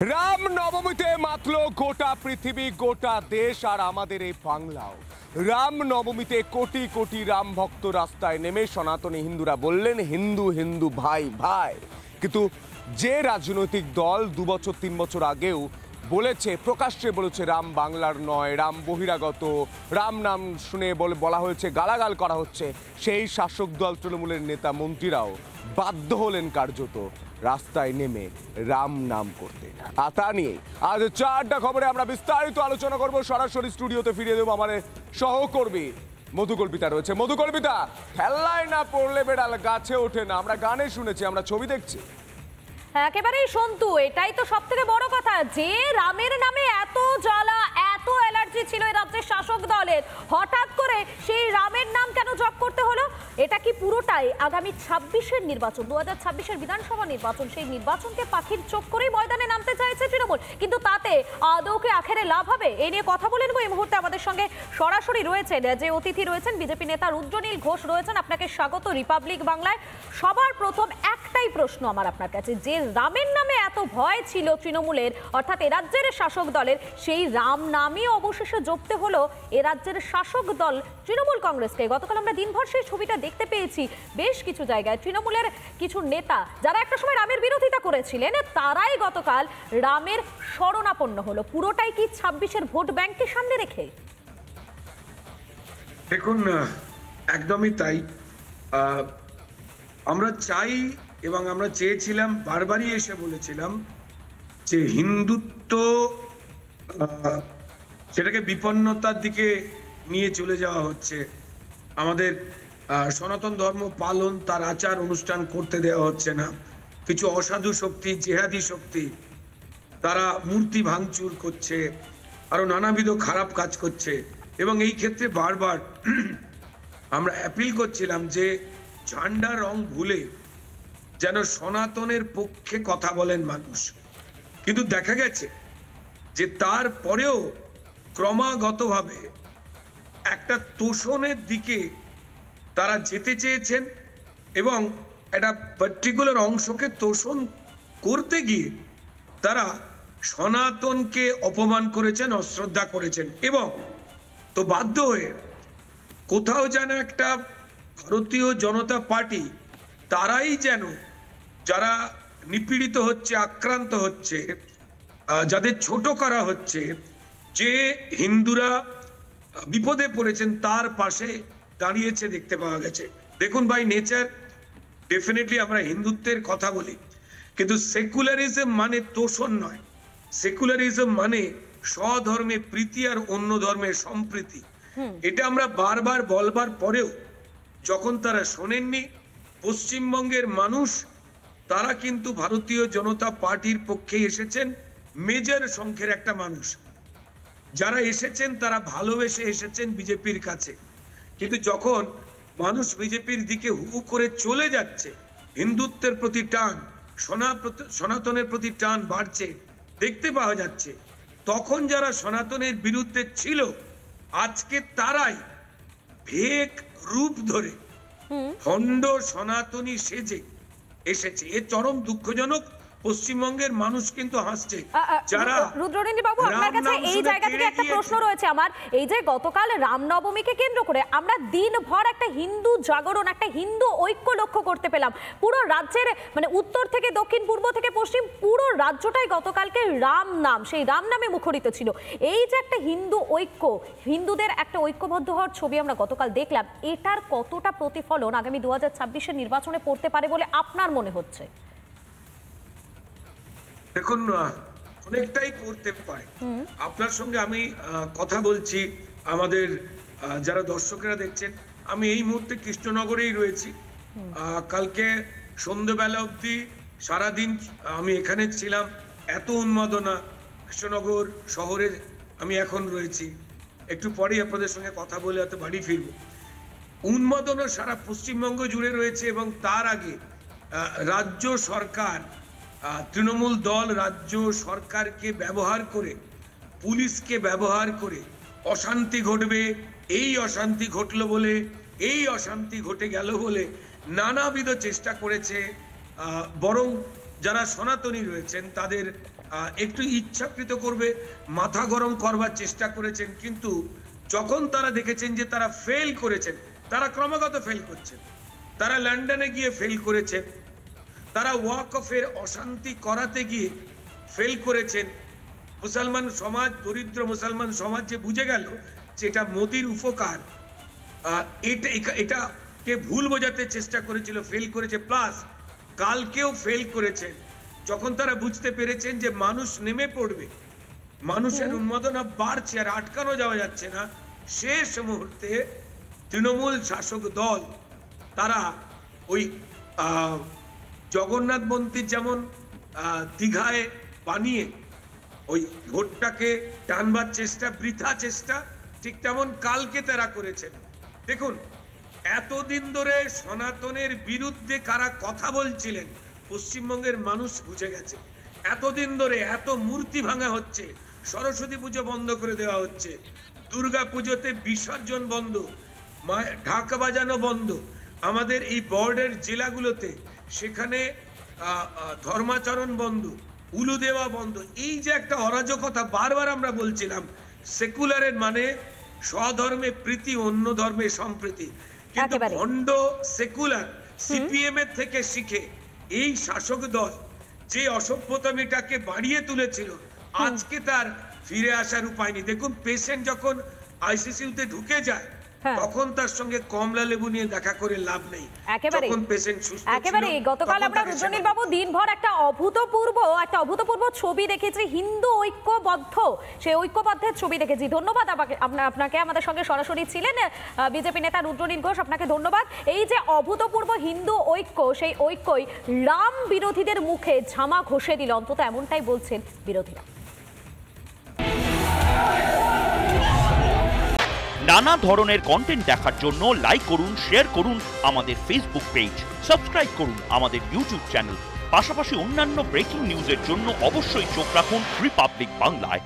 রাম নবমীতে মাতল গোটা পৃথিবী, গোটা দেশ আর আমাদের এই বাংলাও। রাম নবমীতে কোটি কোটি রাম ভক্ত রাস্তায় নেমে সনাতনী হিন্দুরা বললেন হিন্দু হিন্দু ভাই ভাই। কিন্তু যে রাজনৈতিক দল 2 বছর 3 বছর আগেও বলেছে, প্রকাশ্যে বলেছে রাম বাংলার নয়, রাম বহিরাগত, রাম নাম শুনে বলা হয়েছে, গালাগাল করা হচ্ছে, সেই শাসক দল তৃণমূলের নেতা মন্ত্রীরাও বাধ্য হলেন কার্যত রাস্তায় নেমে রাম নাম করতে। আর তা নিয়ে আজ 4টা খবরে আমরা বিস্তারিত আলোচনা করব। সরাসরি স্টুডিওতে ফিরিয়ে দেবো আমাদের সহকর্মী মধুকল্পিতা রয়েছে। মধুকল্পিতা, খেলায় না পড়লে বেড়াল গাছে ওঠে না, আমরা গানে শুনেছি, আমরা ছবি দেখছি। একেবারেই সন্তু, এটাই তো সব থেকে বড় কথা যে রামের নামে এত জ্বালা, এত অ্যালার্জি ছিল এই রাজ্যের শাসক দলের, হঠাৎ করে সেই রামের নাম কেন জপ করতে হলো? এটা কি পুরোটাই আগামী 26-এর নির্বাচন, 2026-এর বিধানসভা নির্বাচন, সেই নির্বাচনকে পাখির চোখ করেই ময়দানে নামতে চাইছে তৃণমূল? কিন্তু তাতে আদৌ কি আখেরে লাভ হবে? এই নিয়ে কথা বলে নেব। এই মুহূর্তে আমাদের সঙ্গে সরাসরি রয়েছেন যে অতিথি রয়েছেন, বিজেপি নেতা রুদ্রনীল ঘোষ রয়েছেন। আপনাকে স্বাগত রিপাবলিক বাংলায়। সবার প্রথম একটাই প্রশ্ন আমার আপনার কাছে, যে রামের নামে এত ভয় ছিল তৃণমূলের, অর্থাৎ এ রাজ্যের শাসক দলের, সেই রাম নামই অবশেষে জপতে হলো এ রাজ্যের শাসক দল তৃণমূল কংগ্রেসকে। গতকাল আমরা দিনভর সেই ছবিটা দেখতে পেয়েছি বেশ কিছু জায়গায়। তৃণমূলের কিছু নেতা যারা একটা সময় রামের বিরোধিতা করেছিলেন, তারাই গতকাল রামের শরণাপন্ন হলো। পুরোটাই কি 26-এর ভোট ব্যাংককে সামনে রেখে? দেখুন, একদমই তাই। আমরা চাই এবং আমরা চেয়েছিলাম, বারবারই এসে বলেছিলাম যে হিন্দুত্ব সেটাকে বিপন্নতার দিকে নিয়ে চলে যাওয়া হচ্ছে। আমাদের সনাতন ধর্ম পালন, তার আচার অনুষ্ঠান করতে দেওয়া হচ্ছে না। কিছু অসাধু শক্তি, জেহাদি শক্তি, তারা মূর্তি ভাঙচুর করছে, আরো নানাবিধ খারাপ কাজ করছে। এবং এই ক্ষেত্রে বারবার আমরা অ্যাপিল করছিলাম যে ঝান্ডা রং ভুলে যেন সনাতনের পক্ষে কথা বলেন মানুষ। কিন্তু দেখা গেছে যে তারপরেও ক্রমাগতভাবে একটা তোষণের দিকে তারা যেতে চেয়েছেন এবং একটা পার্টিকুলার অংশকে তোষণ করতে গিয়ে তারা সনাতনকে অপমান করেছেন, অশ্রদ্ধা করেছেন। এবং তো বাধ্য হয়ে কোথাও যেন একটা ভারতীয় জনতা পার্টি, তারাই যেন যারা নিপীড়িত হচ্ছে, আক্রান্ত হচ্ছে, যাদের ছোট করা হচ্ছে, যে হিন্দুরা বিপদে পড়েছেন তার পাশে দাঁড়িয়েছে দেখতে পাওয়া গেছে। দেখুন ভাই, নেচার ডেফিনেটলি আমরা হিন্দুত্বের কথা বলি, কিন্তু সেকুলারিজম মানে তোষণ নয়। সেকুলারিজম মানে স্বধর্মে প্রীতি আর অন্য ধর্মের সম্প্রীতি। এটা আমরা বারবার বলবার পরেও যখন তারা শোনেননি, পশ্চিমবঙ্গের মানুষ তারা কিন্তু ভারতীয় জনতা পার্টির পক্ষে এসেছেন। মেজর সংখ্যের একটা মানুষ যারা এসেছেন তারা ভালোবেসে এসেছেন বিজেপির কাছে। কিন্তু যখন মানুষ বিজেপির দিকে হু করে চলে যাচ্ছে, হিন্দুত্বের প্রতি টান, সনাতনের প্রতি টান বাড়ছে দেখতে পাওয়া যাচ্ছে, তখন যারা সনাতনের বিরুদ্ধে ছিল আজকে তারাই ভেক রূপ ধরে ভণ্ড সনাতনী সেজে এসেছে। এ চরম দুঃখজনক। পশ্চিমবঙ্গের মানুষ কিন্তু হাসছে। যারা রুদ্রনীল বাবু, আপনার কাছে এই জায়গা থেকে একটা প্রশ্ন রয়েছে আমার। এই যে গতকাল রামনবমীকে কেন্দ্র করে আমরা দিনভর একটা হিন্দু জাগরণ, একটা হিন্দু ঐক্য লক্ষ্য করতে পেলাম। পুরো রাজ্যের মানে উত্তর থেকে দক্ষিণ, পূর্ব থেকে পশ্চিম, পুরো রাজ্যটাই গতকালকে রাম নাম, সেই রাম নামে মুখরিত ছিল। এই যে একটা হিন্দু ঐক্য, হিন্দুদের একটা ঐক্যবদ্ধ হওয়ার ছবি আমরা গতকাল দেখলাম, এটার কতটা প্রতিফলন আগামী 2026-এর নির্বাচনে পড়তে পারে বলে আপনার মনে হচ্ছে? দেখুন, অনেকটাই করতে পারে। আপনার সঙ্গে আমি কথা বলছি, আমাদের যারা দর্শকেরা দেখছেন, আমি এই মুহূর্তে কৃষ্ণনগরেই রয়েছি। কালকে সন্ধ্যেবেলা অবধি সারাদিন আমি এখানে ছিলাম। এত উন্মাদনা কৃষ্ণনগর শহরে আমি এখন রয়েছি। একটু পরেই আপনাদের সঙ্গে কথা বলে হয়তো বাড়ি ফিরবো। উন্মাদনা সারা পশ্চিমবঙ্গ জুড়ে রয়েছে। এবং তার আগে রাজ্য সরকার, তৃণমূল দল রাজ্য সরকারকে ব্যবহার করে, পুলিশকে ব্যবহার করে অশান্তি ঘটবে, এই অশান্তি ঘটলো বলে, এই অশান্তি ঘটে গেল বলে নানাবিধ চেষ্টা করেছে। বরং যারা সনাতনী রয়েছেন তাদের একটু ইচ্ছাকৃত করবে মাথা গরম করবার চেষ্টা করেছেন, কিন্তু যখন তারা দেখেছেন যে তারা ফেল করেছেন, তারা ক্রমাগত ফেল করছেন, তারা লন্ডনে গিয়ে ফেল করেছেন, তারা ওয়াকফের অশান্তি করাতে গিয়ে ফেল করেছেন, মুসলমান সমাজ, দরিদ্র মুসলমান সমাজ যে বুঝে গেল যে এটা মোদির উপকার, এটাকে ভুল বোঝাতে চেষ্টা করেছিল, ফেল করেছে, প্লাস কালকেও ফেল করেছেন। যখন তারা বুঝতে পেরেছেন যে মানুষ নেমে পড়বে, মানুষের উন্মাদনা বাড়ছে আর আটকানো যাওয়া যাচ্ছে না, শেষ মুহূর্তে তৃণমূল শাসক দল তারা ওই জগন্নাথ মন্দির যেমন দীঘায় বানিয়ে ওই ভোটটাকে টানবার চেষ্টা, বৃথা চেষ্টা, ঠিক তেমন কালকে তারা করেছেন। দেখুন, এতদিন ধরে সনাতনের বিরুদ্ধে কারা কথা বলছিলেন পশ্চিমবঙ্গের মানুষ বুঝে গেছে। এতদিন ধরে এত মূর্তি ভাঙা হচ্ছে, সরস্বতী পুজো বন্ধ করে দেওয়া হচ্ছে, দুর্গা পুজোতে বিসর্জন বন্ধ, ঢাকা বাজানো বন্ধ, আমাদের এই বর্ডার জেলাগুলোতে সেখানে ধর্মাচরণ বন্ধ, উলু দেওয়া বন্ধ। এই যে একটা অরাজকতা বারবার আমরা বলছিলাম, সেকুলারের মানে স্বধর্মে প্রীতি, অন্য ধর্মে সম্প্রীতি, কিন্তু ভণ্ড সেকুলার সিপিএম এর থেকে শিখে এই শাসক দল যে অসভ্যতামিটাকে বাড়িয়ে তুলেছিল, আজকে তার ফিরে আসার উপায় নেই। দেখুন, পেশেন্ট যখন আইসিইউতে ঢুকে যায় তখন তার সঙ্গে কমলা লেবু নিয়ে দেখা করে লাভ নেই। যখন পেশেন্ট সুস্থ ছিল, একেবারে গতকাল আমরা রুদ্রনীল বাবু দিনভর একটা অভূতপূর্ব ছবি দেখেছি, হিন্দু ঐক্যবদ্ধ, সেই ঐক্যবদ্ধের ছবি দেখেছি। ধন্যবাদ আপনাকে, আমাদের সঙ্গে সরাসরি ছিলেন বিজেপি নেতা রুদ্রনীল ঘোষ, আপনাকে ধন্যবাদ। এই যে অভূতপূর্ব হিন্দু ঐক্য, সেই ঐক্যই রাম বিরোধীদের মুখে ঝামা ঘষে দিল, অন্তত এমনটাই বলছেন বিরোধীরা। নানা ধরনের কন্টেন্ট দেখার জন্য লাইক করুন, শেয়ার করুন আমাদের ফেসবুক পেজ, সাবস্ক্রাইব করুন আমাদের ইউটিউব চ্যানেল। পাশাপাশি অন্যান্য ব্রেকিং নিউজের জন্য অবশ্যই চোখ রাখুন রিপাবলিক বাংলায়।